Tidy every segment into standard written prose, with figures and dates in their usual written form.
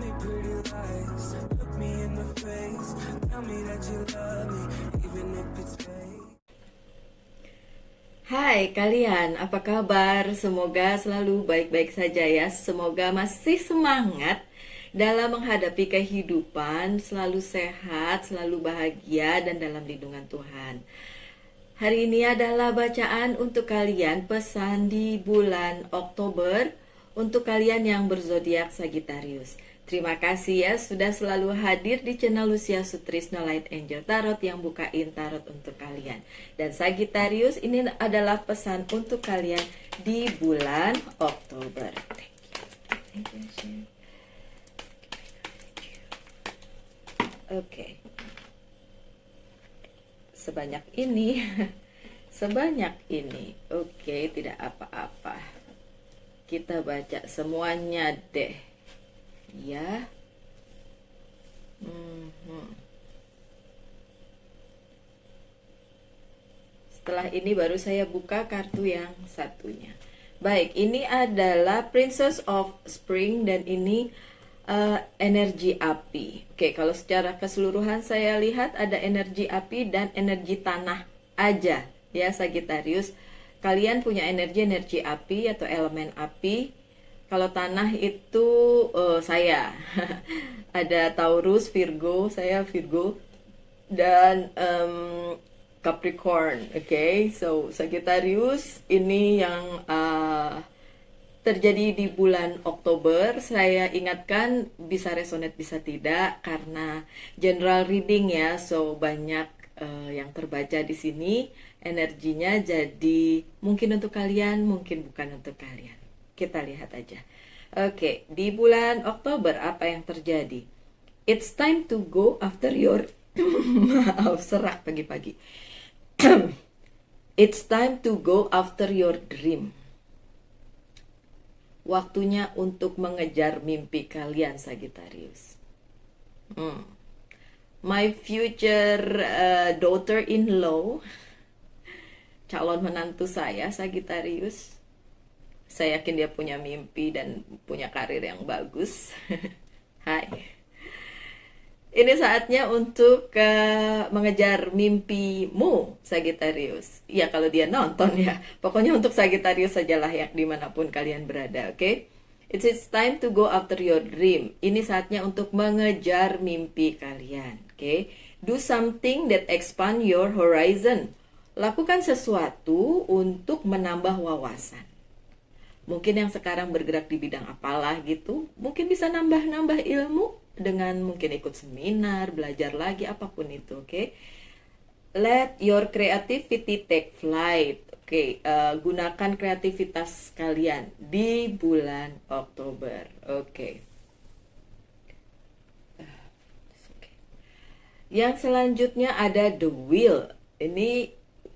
me pretty lies, look me in the face, tell me that you love me, even if it's fake. Hai kalian, apa kabar? Semoga selalu baik-baik saja ya. Semoga masih semangat dalam menghadapi kehidupan, selalu sehat, selalu bahagia, dan dalam lindungan Tuhan. Hari ini adalah bacaan untuk kalian, pesan di bulan Oktober untuk kalian yang berzodiak Sagittarius. Terima kasih ya sudah selalu hadir di channel Lucia Sutrisno Light Angel Tarot yang bukain tarot untuk kalian. Dan Sagittarius, ini adalah pesan untuk kalian di bulan Oktober. Thank you. Oke. Sebanyak ini. Sebanyak ini. Oke, tidak apa-apa. Kita baca semuanya deh. Ya. Setelah ini baru saya buka kartu yang satunya. Baik, ini adalah Princess of Spring dan ini energi api. Oke, kalau secara keseluruhan saya lihat ada energi api dan energi tanah aja ya Sagittarius. Kalian punya energi api atau elemen api. Kalau tanah itu saya ada Taurus, Virgo, saya Virgo dan Capricorn. Oke, so Sagittarius ini yang terjadi di bulan Oktober. Saya ingatkan bisa resonate bisa tidak karena general reading ya, so banyak yang terbaca di sini energinya, jadi mungkin untuk kalian, mungkin bukan untuk kalian. Kita lihat aja. Oke, di bulan Oktober apa yang terjadi? It's time to go after your maaf, serak pagi-pagi. It's time to go after your dream. Waktunya untuk mengejar mimpi kalian Sagittarius. My future daughter-in-law, calon menantu saya Sagittarius. Saya yakin dia punya mimpi dan punya karir yang bagus. Hai. Ini saatnya untuk mengejar mimpimu Sagittarius. Ya kalau dia nonton ya. Pokoknya untuk Sagittarius sajalah yang dimanapun kalian berada, oke? It's time to go after your dream. Ini saatnya untuk mengejar mimpi kalian, oke? Do something that expand your horizon. Lakukan sesuatu untuk menambah wawasan. Mungkin yang sekarang bergerak di bidang apalah gitu, mungkin bisa nambah-nambah ilmu dengan mungkin ikut seminar, belajar lagi, apapun itu, oke? Let your creativity take flight. Oke, gunakan kreativitas kalian di bulan Oktober. Oke. Yang selanjutnya ada The Wheel.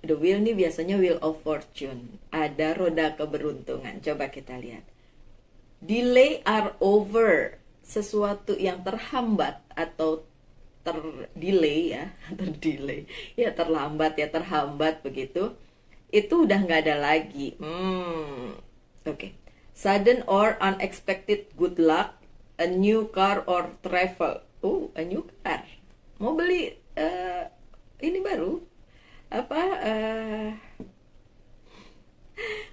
The Wheel ini biasanya Wheel of Fortune. Ada roda keberuntungan. Coba kita lihat. Delay are over. Sesuatu yang terhambat atau terdelay ya. Terdelay. Ya terlambat ya, terhambat begitu. Itu udah nggak ada lagi. Oke. Sudden or unexpected good luck. A new car or travel. A new car. Mau beli ini baru.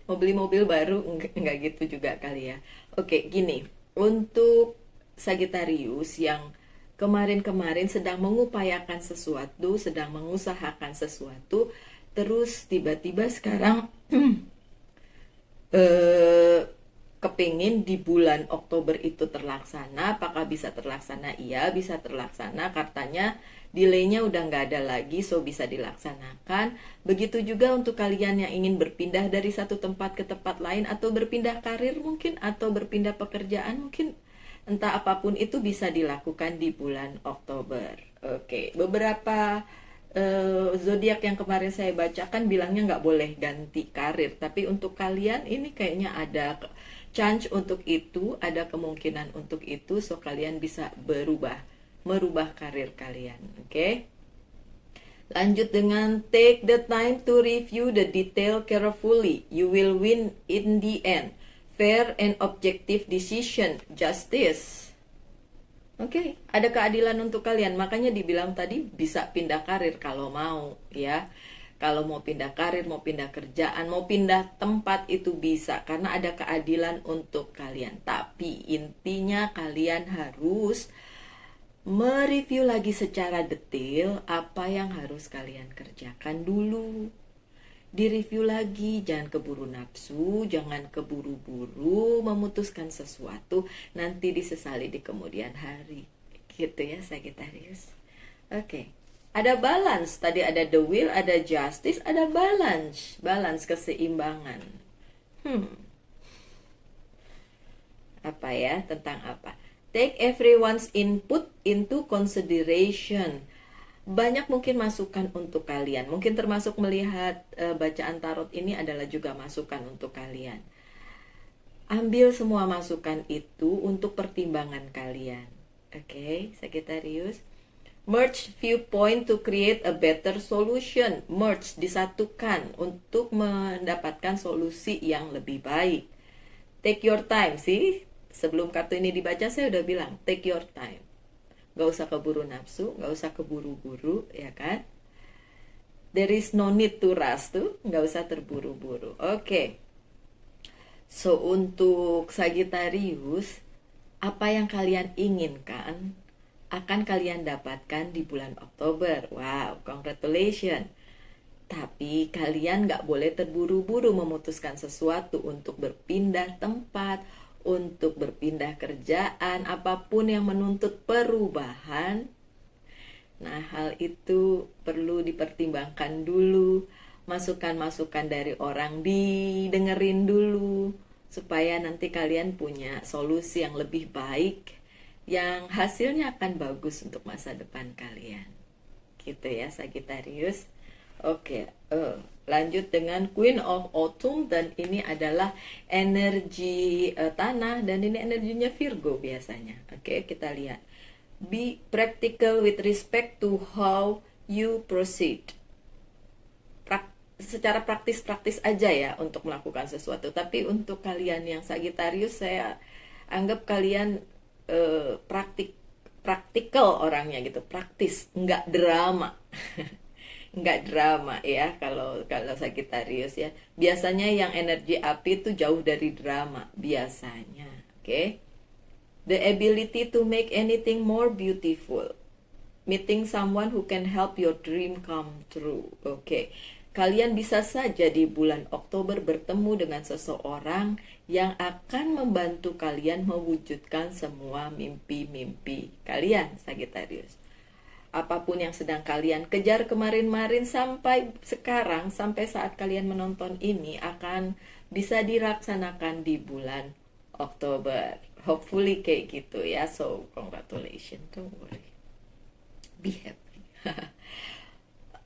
Mau beli mobil baru, enggak gitu juga kali ya. Oke, gini, untuk Sagittarius yang kemarin-kemarin sedang mengupayakan sesuatu, sedang mengusahakan sesuatu, terus tiba-tiba sekarang kepingin di bulan Oktober itu terlaksana. Apakah bisa terlaksana? Iya, bisa terlaksana. Katanya delaynya udah nggak ada lagi, so bisa dilaksanakan. Begitu juga untuk kalian yang ingin berpindah dari satu tempat ke tempat lain, atau berpindah karir mungkin, atau berpindah pekerjaan mungkin, entah apapun itu bisa dilakukan di bulan Oktober. Oke, beberapa zodiak yang kemarin saya bacakan bilangnya nggak boleh ganti karir, tapi untuk kalian ini kayaknya ada chance untuk itu, ada kemungkinan untuk itu, so kalian bisa merubah karir kalian, oke? Lanjut dengan take the time to review the detail carefully. You will win in the end. Fair and objective decision, justice. Oke, ada keadilan untuk kalian. Makanya dibilang tadi bisa pindah karir kalau mau, ya. Kalau mau pindah karir, mau pindah kerjaan, mau pindah tempat itu bisa karena ada keadilan untuk kalian. Tapi intinya kalian harus mereview lagi secara detail apa yang harus kalian kerjakan dulu. Direview lagi, jangan keburu nafsu, jangan keburu-buru memutuskan sesuatu, nanti disesali di kemudian hari. Gitu ya Sagittarius. Oke. Ada balance, tadi ada the will, ada justice, ada balance. Balance, keseimbangan. Apa ya, tentang apa? Take everyone's input into consideration. Banyak mungkin masukan untuk kalian. Mungkin termasuk melihat bacaan tarot ini adalah juga masukan untuk kalian. Ambil semua masukan itu untuk pertimbangan kalian. Oke, Sagittarius. Merge viewpoint to create a better solution. Merge, disatukan untuk mendapatkan solusi yang lebih baik. Take your time, sih. Sebelum kartu ini dibaca saya udah bilang, take your time. Gak usah keburu nafsu, gak usah keburu-buru, ya kan? There is no need to rush tuh, gak usah terburu-buru. Oke. So, untuk Sagittarius, apa yang kalian inginkan akan kalian dapatkan di bulan Oktober. Wow, congratulations. Tapi kalian gak boleh terburu-buru memutuskan sesuatu untuk berpindah tempat, untuk berpindah kerjaan, apapun yang menuntut perubahan. Nah, hal itu perlu dipertimbangkan dulu. Masukan-masukan dari orang didengerin dulu, supaya nanti kalian punya solusi yang lebih baik, yang hasilnya akan bagus untuk masa depan kalian. Gitu ya, Sagittarius. Oke, lanjut dengan Queen of Autumn, dan ini adalah energi tanah, dan ini energinya Virgo biasanya. Oke, kita lihat. Be practical with respect to how you proceed. Secara praktis-praktis aja ya untuk melakukan sesuatu. Tapi untuk kalian yang Sagittarius, saya anggap kalian praktikal orangnya gitu, praktis, nggak drama. Nggak drama ya kalau Sagittarius ya. Biasanya yang energi api itu jauh dari drama biasanya. Oke. The ability to make anything more beautiful. Meeting someone who can help your dream come true. Oke. Kalian bisa saja di bulan Oktober bertemu dengan seseorang yang akan membantu kalian mewujudkan semua mimpi-mimpi kalian, Sagittarius. Apapun yang sedang kalian kejar kemarin-marin sampai sekarang, sampai saat kalian menonton ini, akan bisa dilaksanakan di bulan Oktober. Hopefully kayak gitu ya. So, congratulations. Don't worry. Be happy.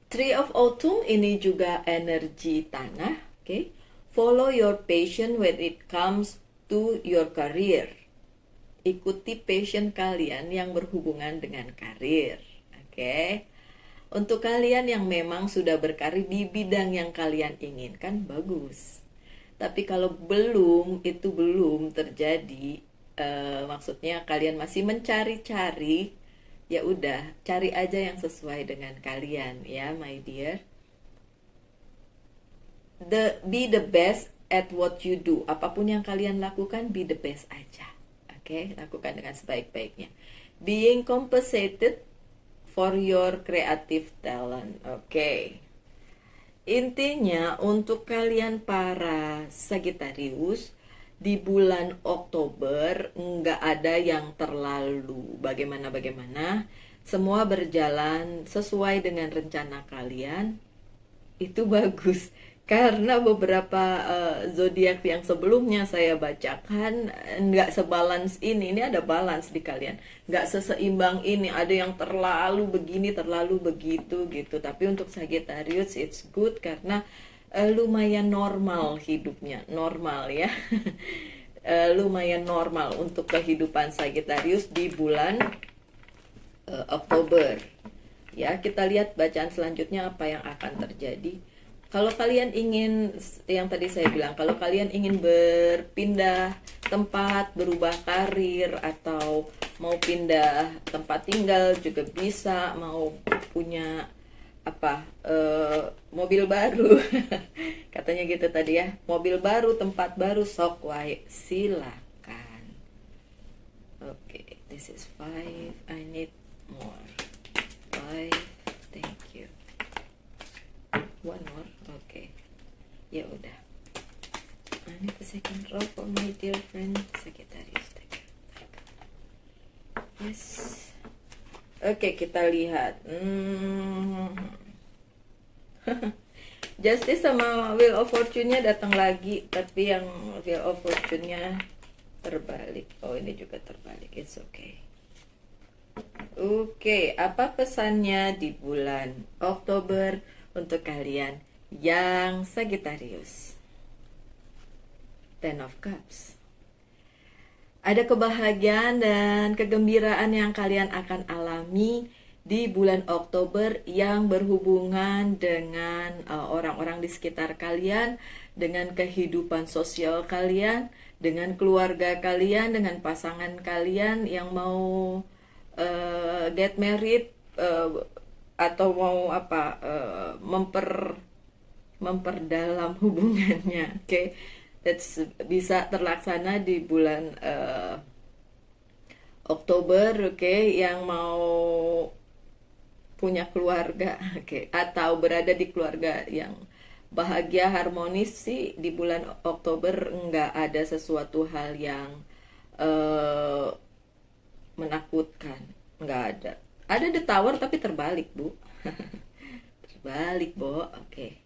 Tree of Autumn ini juga energi tanah. Okay? Follow your passion when it comes to your career. Ikuti passion kalian yang berhubungan dengan karir. Oke. Untuk kalian yang memang sudah berkarir di bidang yang kalian inginkan, bagus. Tapi kalau belum terjadi, maksudnya kalian masih mencari-cari, ya udah, cari aja yang sesuai dengan kalian ya, my dear. Be the best at what you do. Apapun yang kalian lakukan, be the best aja. Oke, lakukan dengan sebaik-baiknya. Being compensated for your creative talent. Oke. Intinya untuk kalian para Sagittarius, di bulan Oktober nggak ada yang terlalu bagaimana-bagaimana. Semua berjalan sesuai dengan rencana kalian. Itu bagus. Karena beberapa zodiak yang sebelumnya saya bacakan nggak sebalance ini ada balance di kalian, nggak seseimbang ini, ada yang terlalu begini, terlalu begitu gitu. Tapi untuk Sagittarius it's good karena lumayan normal hidupnya, normal ya. Lumayan normal untuk kehidupan Sagittarius di bulan Oktober. Ya, kita lihat bacaan selanjutnya apa yang akan terjadi. Kalau kalian ingin, yang tadi saya bilang, kalau kalian ingin berpindah tempat, berubah karir, atau mau pindah tempat tinggal juga bisa, mau punya mobil baru katanya gitu tadi ya, mobil baru, tempat baru, sok wae silakan. Oke, this is 5, I need more 5, thank you. One more, oke. Ya udah. I need a second row for my dear friend Sagittarius. Yes. Oke, kita lihat. Justice sama Wheel of Fortune-nya datang lagi, tapi yang Wheel of Fortune-nya terbalik. Oh, ini juga terbalik. It's okay. Oke, apa pesannya di bulan Oktober untuk kalian yang Sagittarius? Ten of Cups. Ada kebahagiaan dan kegembiraan yang kalian akan alami di bulan Oktober yang berhubungan dengan orang-orang di sekitar kalian, dengan kehidupan sosial kalian, dengan keluarga kalian, dengan pasangan kalian yang mau get married atau mau memperdalam hubungannya. Oke. That's bisa terlaksana di bulan Oktober, oke, yang mau punya keluarga, oke, atau berada di keluarga yang bahagia harmonis sih di bulan Oktober. Nggak ada sesuatu hal yang menakutkan, nggak ada. Ada the tower tapi terbalik, Bu. Terbalik, Bo. Oke.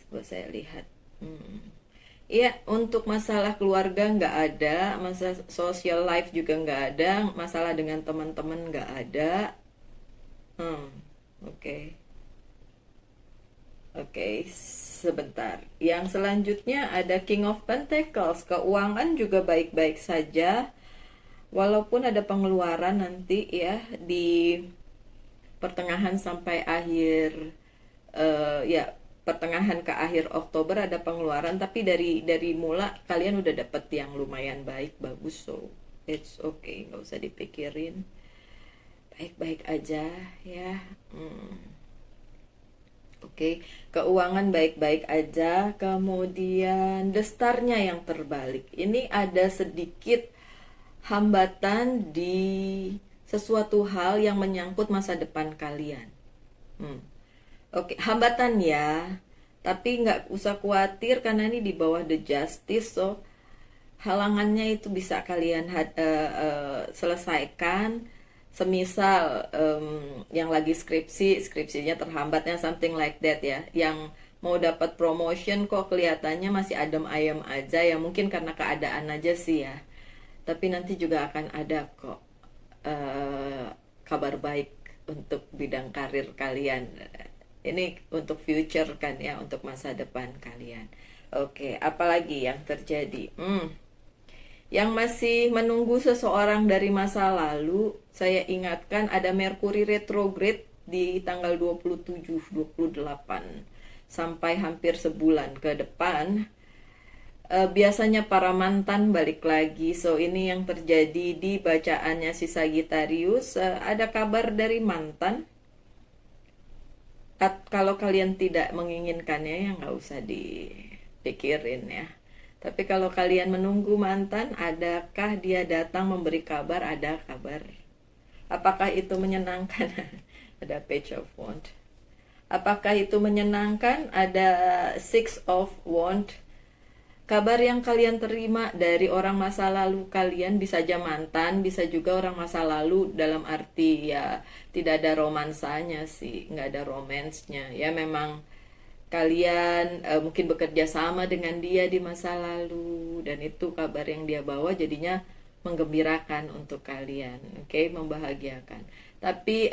Coba saya lihat. Iya, untuk masalah keluarga nggak ada, masalah social life juga nggak ada, masalah dengan teman-teman nggak ada. Oke. Oke, sebentar. Yang selanjutnya ada King of Pentacles. Keuangan juga baik-baik saja, walaupun ada pengeluaran nanti ya di pertengahan sampai akhir pertengahan ke akhir Oktober ada pengeluaran, tapi dari mula kalian udah dapet yang lumayan baik, bagus, so it's okay, nggak usah dipikirin, baik-baik aja ya. Oke, keuangan baik-baik aja. Kemudian the star-nya yang terbalik, ini ada sedikit hambatan di sesuatu hal yang menyangkut masa depan kalian. Oke, hambatan ya, tapi nggak usah khawatir karena ini di bawah the justice, so halangannya itu bisa kalian selesaikan. Semisal yang lagi skripsinya terhambatnya something like that ya, yang mau dapat promotion kok kelihatannya masih adem ayem aja ya, mungkin karena keadaan aja sih ya, tapi nanti juga akan ada kok kabar baik untuk bidang karir kalian. Ini untuk future kan ya, untuk masa depan kalian. Oke, apalagi yang terjadi? Yang masih menunggu seseorang dari masa lalu, saya ingatkan ada Merkuri retrograde di tanggal 27, 28 sampai hampir sebulan ke depan. Biasanya para mantan balik lagi. So ini yang terjadi di bacaannya si Sagittarius. Ada kabar dari mantan. Kalau kalian tidak menginginkannya ya nggak usah dipikirin ya. Tapi kalau kalian menunggu mantan, adakah dia datang memberi kabar? Ada kabar. Apakah itu menyenangkan? Ada Page of Wands. Apakah itu menyenangkan? Ada Six of Wands. Kabar yang kalian terima dari orang masa lalu kalian, bisa aja mantan, bisa juga orang masa lalu, dalam arti ya tidak ada romansanya sih, nggak ada romansnya ya, memang kalian mungkin bekerja sama dengan dia di masa lalu, dan itu kabar yang dia bawa jadinya menggembirakan untuk kalian, oke, membahagiakan. Tapi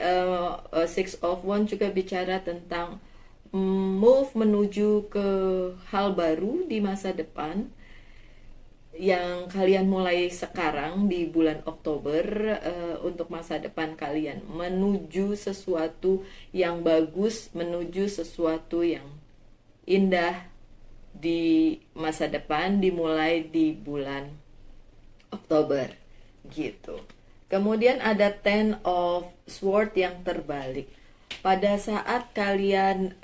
Six of Wands juga bicara tentang move menuju ke hal baru di masa depan yang kalian mulai sekarang di bulan Oktober. Untuk masa depan kalian menuju sesuatu yang bagus, menuju sesuatu yang indah di masa depan, dimulai di bulan Oktober. gitu. Kemudian ada Ten of Sword yang terbalik. Pada saat kalian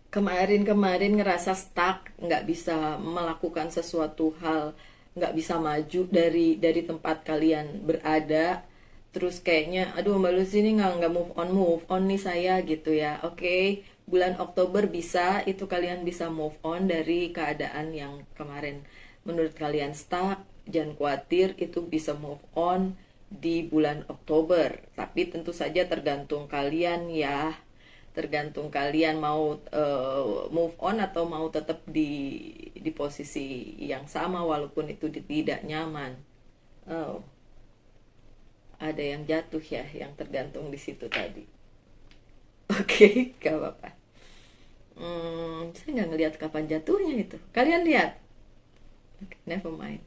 kemarin-kemarin ngerasa stuck, nggak bisa melakukan sesuatu hal, nggak bisa maju dari tempat kalian berada, terus kayaknya, aduh Mbak Lucy ini nggak move on nih saya gitu ya. Oke, bulan Oktober bisa, itu kalian bisa move on dari keadaan yang kemarin menurut kalian stuck. Jangan khawatir, itu bisa move on di bulan Oktober. Tapi tentu saja tergantung kalian ya. Tergantung kalian mau move on atau mau tetap di posisi yang sama walaupun itu tidak nyaman. Oh, ada yang jatuh ya, yang tergantung di situ tadi. Oke, gak apa-apa. Saya nggak ngelihat kapan jatuhnya itu. Kalian lihat? Okay, never mind.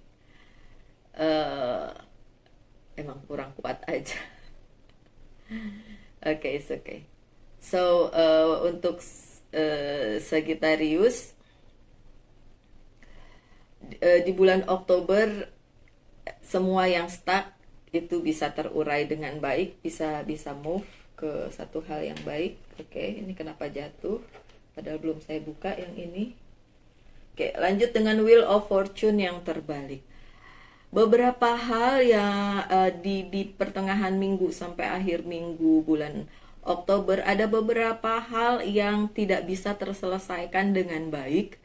Emang kurang kuat aja. Oke, it's okay. So, untuk Sagittarius, di bulan Oktober semua yang stuck itu bisa terurai dengan baik, bisa move ke satu hal yang baik. Oke, ini kenapa jatuh? Padahal belum saya buka yang ini. Oke, lanjut dengan Wheel of Fortune yang terbalik. Beberapa hal yang di pertengahan minggu sampai akhir minggu bulan Oktober, ada beberapa hal yang tidak bisa terselesaikan dengan baik,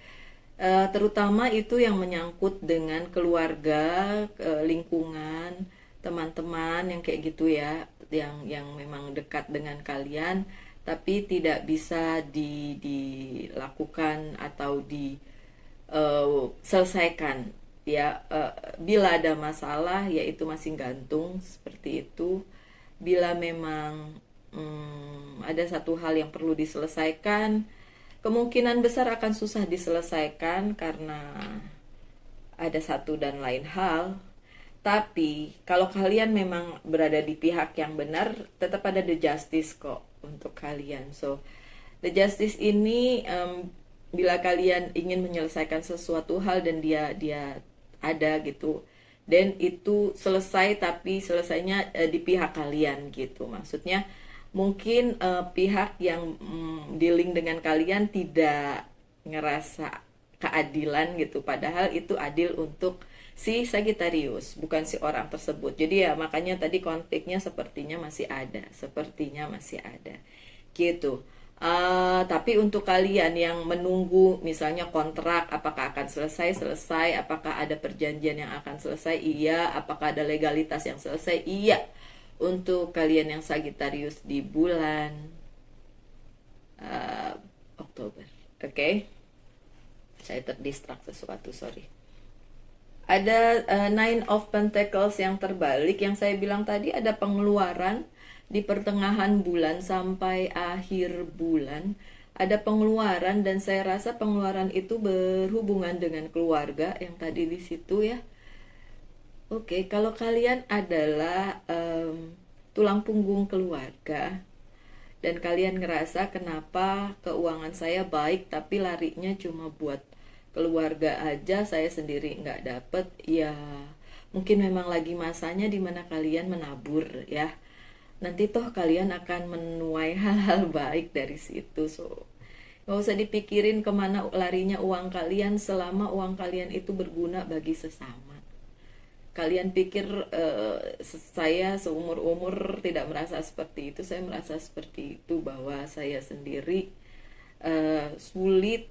terutama itu yang menyangkut dengan keluarga, lingkungan, teman-teman yang kayak gitu ya, yang memang dekat dengan kalian, tapi tidak bisa dilakukan atau diselesaikan ya. Bila ada masalah, yaitu masih gantung seperti itu. Bila memang ada satu hal yang perlu diselesaikan, kemungkinan besar akan susah diselesaikan karena ada satu dan lain hal. Tapi kalau kalian memang berada di pihak yang benar, tetap ada the justice kok untuk kalian. So the justice ini, bila kalian ingin menyelesaikan sesuatu hal dan dia ada gitu, dan itu selesai, tapi selesainya di pihak kalian gitu. Maksudnya mungkin pihak yang dealing dengan kalian tidak ngerasa keadilan gitu, padahal itu adil untuk si Sagittarius, bukan si orang tersebut. Jadi ya makanya tadi konfliknya sepertinya masih ada gitu. Tapi untuk kalian yang menunggu misalnya kontrak apakah akan selesai, apakah ada perjanjian yang akan selesai, iya, apakah ada legalitas yang selesai, iya. Untuk kalian yang Sagittarius di bulan Oktober, oke? Saya terdistrak sesuatu, sorry. Ada Nine of Pentacles yang terbalik, yang saya bilang tadi ada pengeluaran di pertengahan bulan sampai akhir bulan. Ada pengeluaran dan saya rasa pengeluaran itu berhubungan dengan keluarga yang tadi di situ ya. Oke, kalau kalian adalah tulang punggung keluarga dan kalian ngerasa kenapa keuangan saya baik tapi larinya cuma buat keluarga aja, saya sendiri nggak dapet, ya mungkin memang lagi masanya dimana kalian menabur ya. Nanti toh kalian akan menuai hal-hal baik dari situ. So nggak usah dipikirin kemana larinya uang kalian selama uang kalian itu berguna bagi sesama. Kalian pikir saya seumur-umur tidak merasa seperti itu. Saya merasa seperti itu, bahwa saya sendiri sulit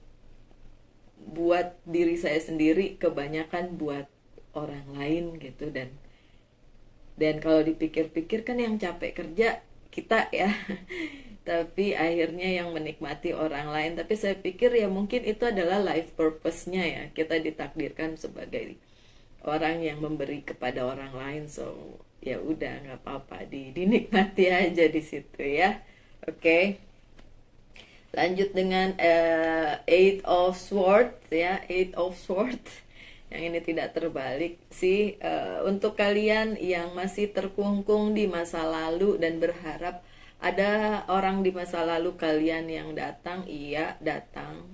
buat diri saya sendiri, kebanyakan buat orang lain gitu. Dan kalau dipikir-pikir kan yang capek kerja kita ya, tapi akhirnya yang menikmati orang lain. Tapi saya pikir ya mungkin itu adalah life purpose-nya ya, kita ditakdirkan sebagai orang yang memberi kepada orang lain. So ya udah, nggak apa-apa, dinikmati aja di situ ya. Oke. Lanjut dengan Eight of Swords ya, Eight of Swords yang ini tidak terbalik sih. Untuk kalian yang masih terkungkung di masa lalu dan berharap ada orang di masa lalu kalian yang datang, iya datang.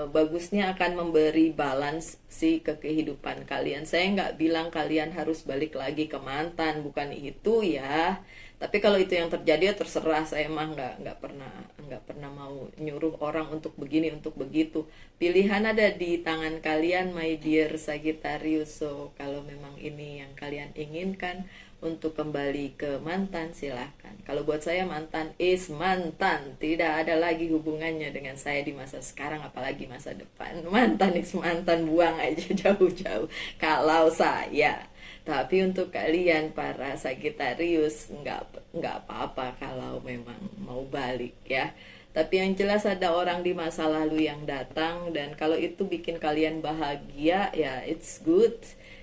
bagusnya akan memberi balance sih ke kehidupan kalian. Saya nggak bilang kalian harus balik lagi ke mantan, bukan itu ya. Tapi kalau itu yang terjadi ya terserah, saya mah nggak pernah mau nyuruh orang untuk begini untuk begitu. Pilihan ada di tangan kalian, my dear Sagittarius. So kalau memang ini yang kalian inginkan untuk kembali ke mantan, silahkan. Kalau buat saya mantan is mantan, tidak ada lagi hubungannya dengan saya di masa sekarang apalagi masa depan. Mantan is mantan, buang aja jauh-jauh kalau saya. Tapi untuk kalian para Sagittarius nggak apa-apa kalau memang mau balik ya. Tapi yang jelas ada orang di masa lalu yang datang, dan kalau itu bikin kalian bahagia ya it's good.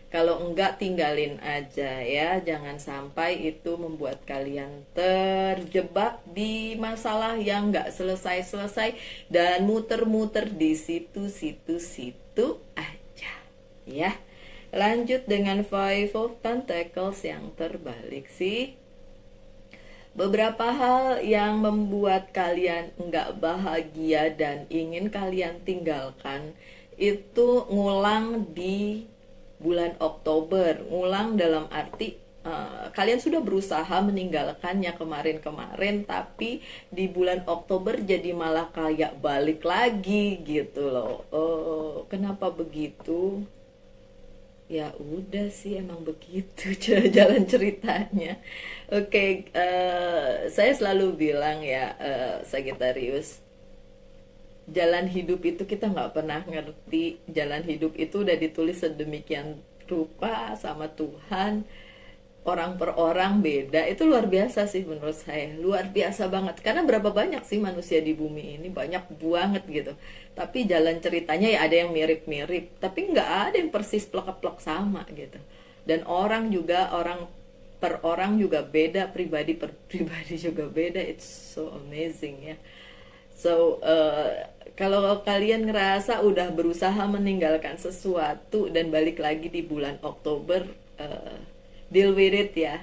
Kalau enggak tinggalin aja ya, jangan sampai itu membuat kalian terjebak di masalah yang enggak selesai-selesai dan muter-muter di situ-situ aja ya. Lanjut dengan Five of Pentacles yang terbalik sih. Beberapa hal yang membuat kalian enggak bahagia dan ingin kalian tinggalkan itu ngulang di bulan Oktober. Ngulang dalam arti kalian sudah berusaha meninggalkannya kemarin-kemarin, tapi di bulan Oktober jadi malah kayak balik lagi gitu loh. Kenapa begitu? Ya udah sih, emang begitu jalan ceritanya. Oke, saya selalu bilang ya, Sagittarius, jalan hidup itu kita nggak pernah ngerti. Jalan hidup itu udah ditulis sedemikian rupa sama Tuhan. Orang per orang beda. Itu luar biasa sih menurut saya. Luar biasa banget. Karena berapa banyak sih manusia di bumi ini. Banyak banget gitu. Tapi jalan ceritanya ya ada yang mirip-mirip. Tapi nggak ada yang persis plek-plek sama gitu. Dan orang juga, orang per orang juga beda. Pribadi per pribadi juga beda. It's so amazing ya. So, kalau kalian ngerasa udah berusaha meninggalkan sesuatu dan balik lagi di bulan Oktober, deal with it ya.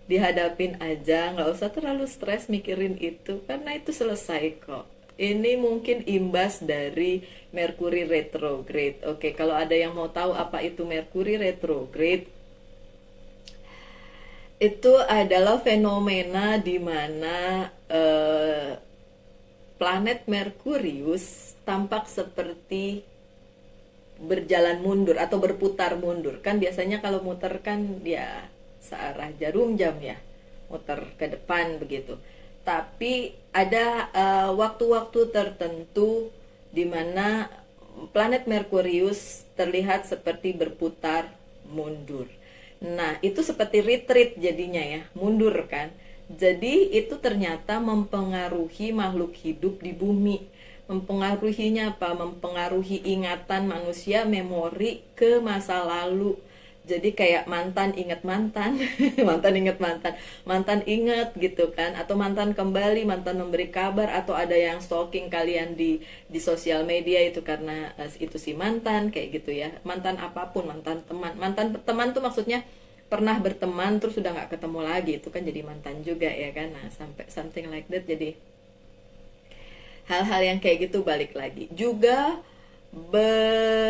Dihadapin aja, nggak usah terlalu stres mikirin itu, karena itu selesai kok. Ini mungkin imbas dari Mercury retrograde. Oke, kalau ada yang mau tahu apa itu Mercury retrograde, itu adalah fenomena di mana planet Merkurius tampak seperti berjalan mundur atau berputar mundur. Kan biasanya kalau muter kan dia searah jarum jam ya, muter ke depan begitu. Tapi ada waktu-waktu tertentu di mana planet Merkurius terlihat seperti berputar mundur. Nah, itu seperti retreat jadinya ya, mundur kan. Jadi itu ternyata mempengaruhi makhluk hidup di bumi. Mempengaruhinya apa? Mempengaruhi ingatan manusia, memori ke masa lalu. Jadi kayak mantan ingat mantan, mantan ingat mantan, mantan ingat gitu kan, atau mantan kembali, mantan memberi kabar, atau ada yang stalking kalian di sosial media itu karena itu si mantan kayak gitu ya. Mantan apapun, mantan teman tuh maksudnya pernah berteman terus sudah nggak ketemu lagi, itu kan jadi mantan juga ya kan. Nah, sampai something like that. Jadi hal-hal yang kayak gitu balik lagi juga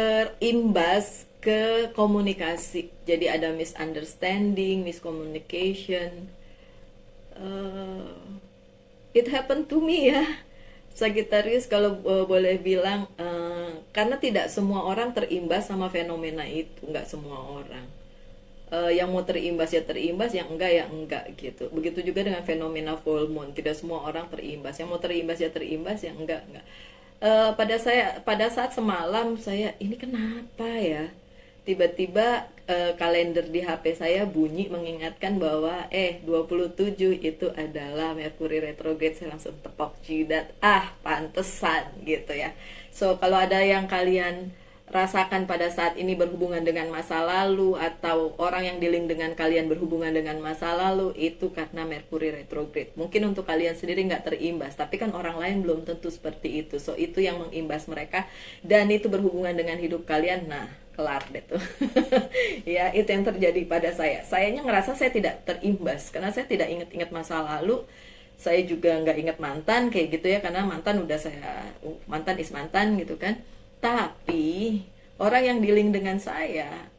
berimbas ke komunikasi. Jadi ada misunderstanding, miscommunication. It happened to me ya, Sagittarius, kalau boleh bilang, karena tidak semua orang terimbas sama fenomena itu, nggak semua orang. Yang mau terimbas ya terimbas, yang enggak ya enggak gitu. Begitu juga dengan fenomena full moon, tidak semua orang terimbas. Yang mau terimbas ya terimbas, yang enggak. Pada saat semalam saya, ini kenapa ya? Tiba-tiba kalender di HP saya bunyi mengingatkan bahwa 27 itu adalah Mercury retrograde. Saya langsung tepok jidat, pantesan gitu ya. So kalau ada yang kalian rasakan pada saat ini berhubungan dengan masa lalu, atau orang yang dealing dengan kalian berhubungan dengan masa lalu, itu karena Mercury retrograde. Mungkin untuk kalian sendiri nggak terimbas, tapi kan orang lain belum tentu seperti itu. So itu yang mengimbas mereka, dan itu berhubungan dengan hidup kalian. Nah, kelar deh tuh. Ya, itu yang terjadi pada saya. Sayanya ngerasa saya tidak terimbas karena saya tidak ingat-ingat masa lalu. saya juga nggak ingat mantan kayak gitu ya, karena mantan udah mantan is mantan gitu kan. Tapi orang yang dealing dengan saya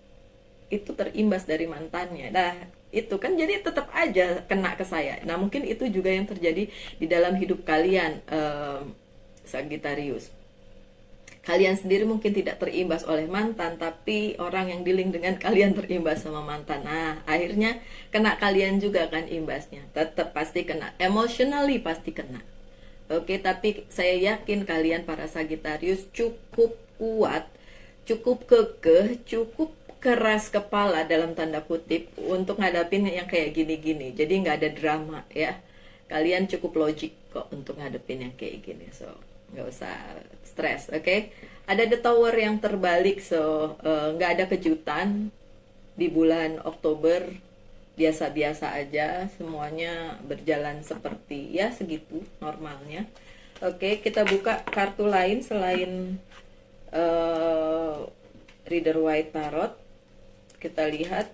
itu terimbas dari mantannya. Nah, itu kan jadi tetap aja kena ke saya. Nah, mungkin itu juga yang terjadi di dalam hidup kalian, Sagittarius. Kalian sendiri mungkin tidak terimbas oleh mantan, tapi orang yang dealing dengan kalian terimbas sama mantan. Nah, akhirnya kena kalian juga kan imbasnya. Tetap pasti kena. Emotionally pasti kena. Oke, tapi saya yakin kalian para Sagittarius cukup kuat, cukup kekeh, cukup keras kepala dalam tanda kutip untuk ngadapin yang kayak gini-gini. Jadi nggak ada drama ya. Kalian cukup logik kok untuk ngadepin yang kayak gini. So, nggak usah stres, oke? Ada the tower yang terbalik, so nggak ada kejutan di bulan Oktober, biasa-biasa aja, semuanya berjalan seperti ya segitu normalnya. Oke, kita buka kartu lain selain Rider Waite Tarot. Kita lihat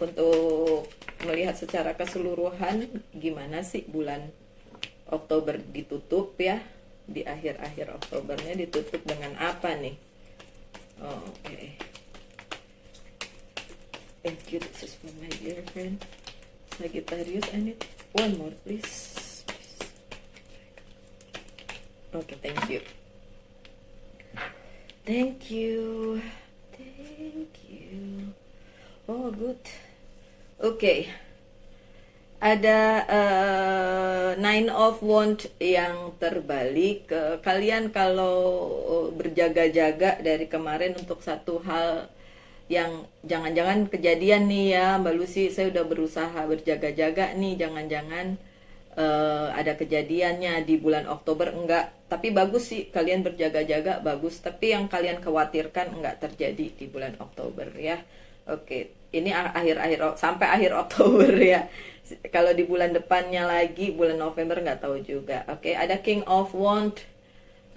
untuk melihat secara keseluruhan gimana sih bulan Oktober ditutup ya. Di akhir-akhir Oktobernya ditutup dengan apa nih? Oke. Thank you, this is for my dear friend Sagittarius. I need one more please. Okay, thank you. Thank you. Thank you. Oh, good. Okay. Ada Nine of Wands yang terbalik. Kalian kalau berjaga-jaga dari kemarin untuk satu hal yang jangan-jangan kejadian nih ya Mbak Lucy, saya udah berusaha berjaga-jaga nih, jangan-jangan ada kejadiannya di bulan Oktober. Enggak, tapi bagus sih kalian berjaga-jaga, bagus, tapi yang kalian khawatirkan enggak terjadi di bulan Oktober ya. Oke, ini akhir-akhir sampai akhir Oktober ya. Kalau di bulan depannya lagi, bulan November nggak tahu juga. Oke, ada King of Wands.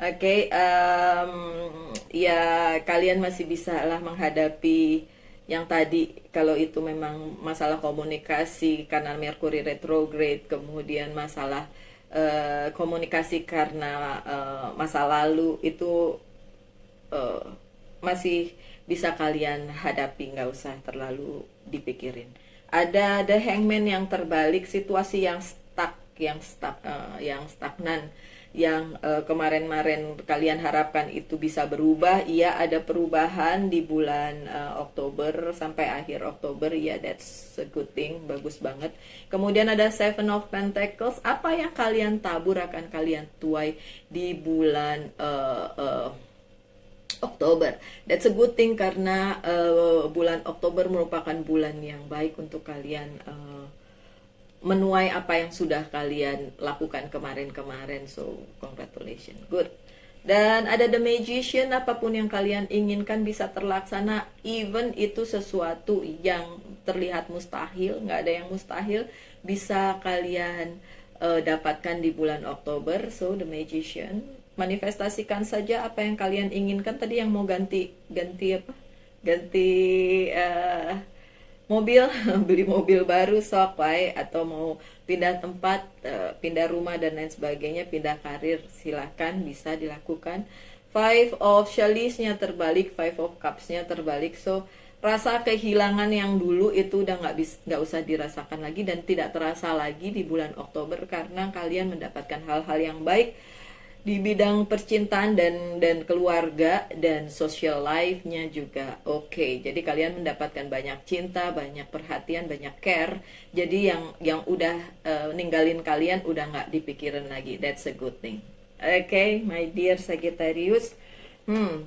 Oke, ya kalian masih bisa lah menghadapi yang tadi. Kalau itu memang masalah komunikasi karena Mercury retrograde, kemudian masalah komunikasi karena masa lalu itu masih bisa kalian hadapi, nggak usah terlalu dipikirin. Ada The Hangman yang terbalik, situasi yang stagnan, yang kemarin-kemarin kalian harapkan itu bisa berubah. Iya, ada perubahan di bulan Oktober sampai akhir Oktober. Ya, that's a good thing, bagus banget. Kemudian ada Seven of Pentacles. Apa yang kalian tabur akan kalian tuai di bulan Oktober. That's a good thing karena bulan Oktober merupakan bulan yang baik untuk kalian menuai apa yang sudah kalian lakukan kemarin-kemarin. So, congratulations. Good. Dan ada The Magician, apapun yang kalian inginkan bisa terlaksana, even itu sesuatu yang terlihat mustahil, nggak ada yang mustahil, bisa kalian dapatkan di bulan Oktober. So, The Magician, manifestasikan saja apa yang kalian inginkan. Tadi yang mau ganti mobil, beli mobil baru sok wae, atau mau pindah tempat, pindah rumah dan lain sebagainya, pindah karir, silakan, bisa dilakukan. Five of Chalice-nya terbalik, Five of Cups-nya terbalik. So, rasa kehilangan yang dulu itu udah nggak usah dirasakan lagi dan tidak terasa lagi di bulan Oktober karena kalian mendapatkan hal-hal yang baik di bidang percintaan dan keluarga dan social life-nya juga oke. Jadi kalian mendapatkan banyak cinta, banyak perhatian, banyak care. Jadi yang udah ninggalin kalian udah nggak dipikirin lagi. That's a good thing. Oke, my dear Sagittarius.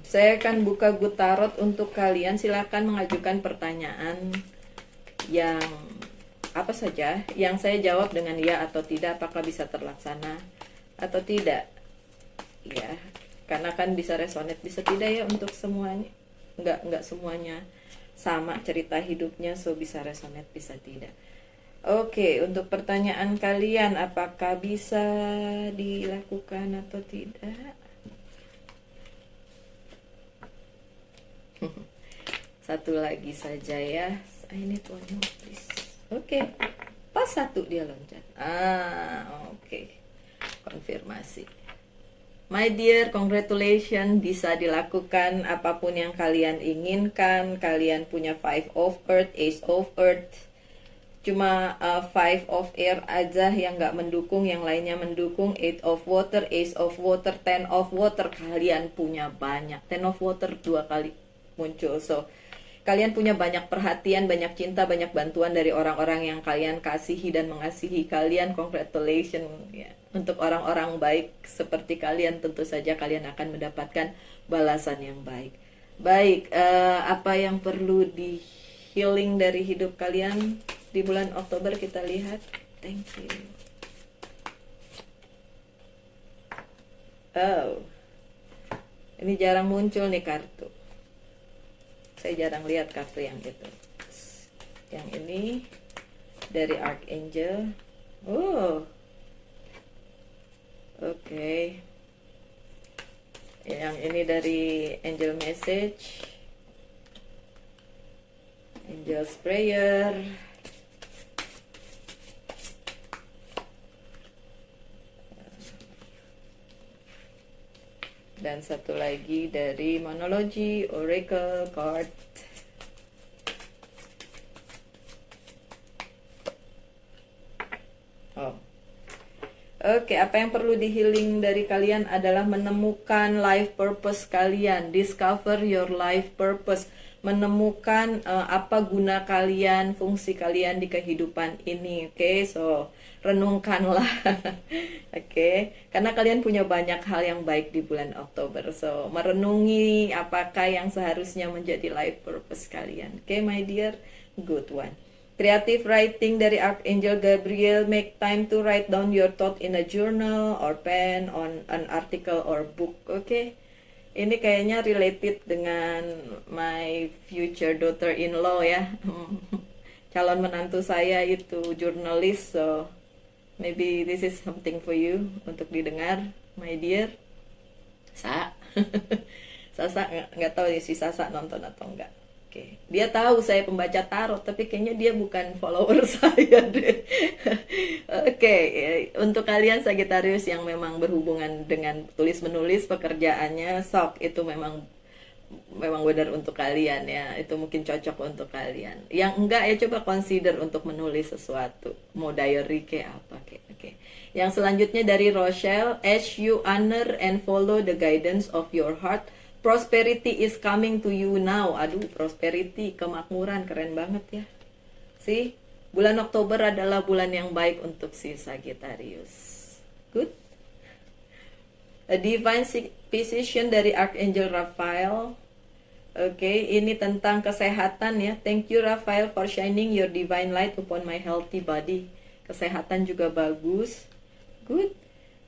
Saya akan buka Good Tarot untuk kalian. Silakan mengajukan pertanyaan yang apa saja yang saya jawab dengan ya atau tidak, apakah bisa terlaksana atau tidak. Ya, karena kan bisa resonate, bisa tidak ya untuk semuanya. Enggak semuanya sama cerita hidupnya, so bisa resonate, bisa tidak. Oke, untuk pertanyaan kalian, apakah bisa dilakukan atau tidak? Satu lagi saja ya. I need one more please. Oke. Pas satu dia loncat. Oke. Konfirmasi. My dear, congratulations, bisa dilakukan apapun yang kalian inginkan. Kalian punya Five of Earth, Ace of Earth. Cuma Five of Air aja yang nggak mendukung, yang lainnya mendukung. Eight of Water, Ace of Water, Ten of Water. Kalian punya banyak. Ten of Water 2 kali muncul. So, kalian punya banyak perhatian, banyak cinta, banyak bantuan dari orang-orang yang kalian kasihi dan mengasihi kalian. Congratulations ya. Untuk orang-orang baik seperti kalian, tentu saja kalian akan mendapatkan balasan yang baik. Baik, apa yang perlu di healing dari hidup kalian di bulan Oktober kita lihat. Thank you. Oh, ini jarang muncul nih kartu. Saya jarang lihat kartu yang itu. Yang ini dari Archangel. Oh, oke. Yang ini dari Angel Message, Angel's Prayer. Dan satu lagi dari Monology Oracle Card. Oh. Oke, apa yang perlu di healing dari kalian adalah menemukan life purpose kalian. Discover your life purpose. Menemukan apa guna kalian, fungsi kalian di kehidupan ini. Oke, so renungkanlah. Oke, karena kalian punya banyak hal yang baik di bulan Oktober. So, merenungi apakah yang seharusnya menjadi life purpose kalian. Oke, my dear, good one. Creative writing dari Archangel Gabriel. Make time to write down your thought in a journal or pen on an article or book. Oke. Ini kayaknya related dengan my future daughter-in-law ya. Calon menantu saya itu jurnalis, so maybe this is something for you untuk didengar, my dear. Sasa nggak tahu nih si Sasa nonton atau enggak. Oke, dia tahu saya pembaca tarot, tapi kayaknya dia bukan follower saya deh. Oke, untuk kalian Sagittarius yang memang berhubungan dengan tulis menulis pekerjaannya, sok itu memang benar untuk kalian ya. Itu mungkin cocok untuk kalian. Yang enggak ya coba consider untuk menulis sesuatu, mau diary kayak apa kayak. Oke. Yang selanjutnya dari Rochelle, as you honor and follow the guidance of your heart, prosperity is coming to you now. Aduh, prosperity, kemakmuran, keren banget ya. See, bulan Oktober adalah bulan yang baik untuk si Sagittarius. Good. A divine precision dari Archangel Raphael. Oke, ini tentang kesehatan ya. Thank you Raphael for shining your divine light upon my healthy body. Kesehatan juga bagus. Good.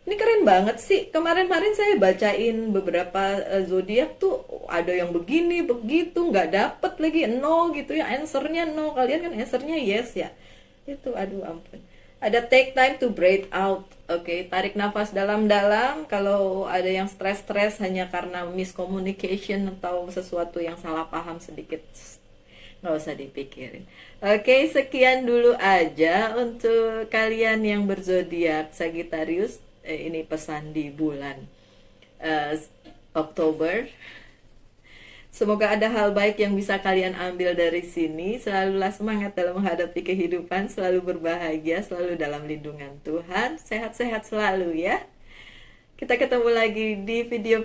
Ini keren banget sih. Kemarin-kemarin saya bacain beberapa zodiak tuh ada yang begini, begitu, nggak dapet lagi no gitu ya. Answernya no. Kalian kan answernya yes ya. Itu aduh ampun. Ada take time to breathe out. Oke, tarik nafas dalam-dalam. Kalau ada yang stres-stres hanya karena miscommunication atau sesuatu yang salah paham sedikit, nggak usah dipikirin. Oke, sekian dulu aja untuk kalian yang berzodiak Sagittarius. Ini pesan di bulan Oktober. Semoga ada hal baik yang bisa kalian ambil dari sini. Selalulah semangat dalam menghadapi kehidupan, selalu berbahagia, selalu dalam lindungan Tuhan. Sehat-sehat selalu ya. Kita ketemu lagi di video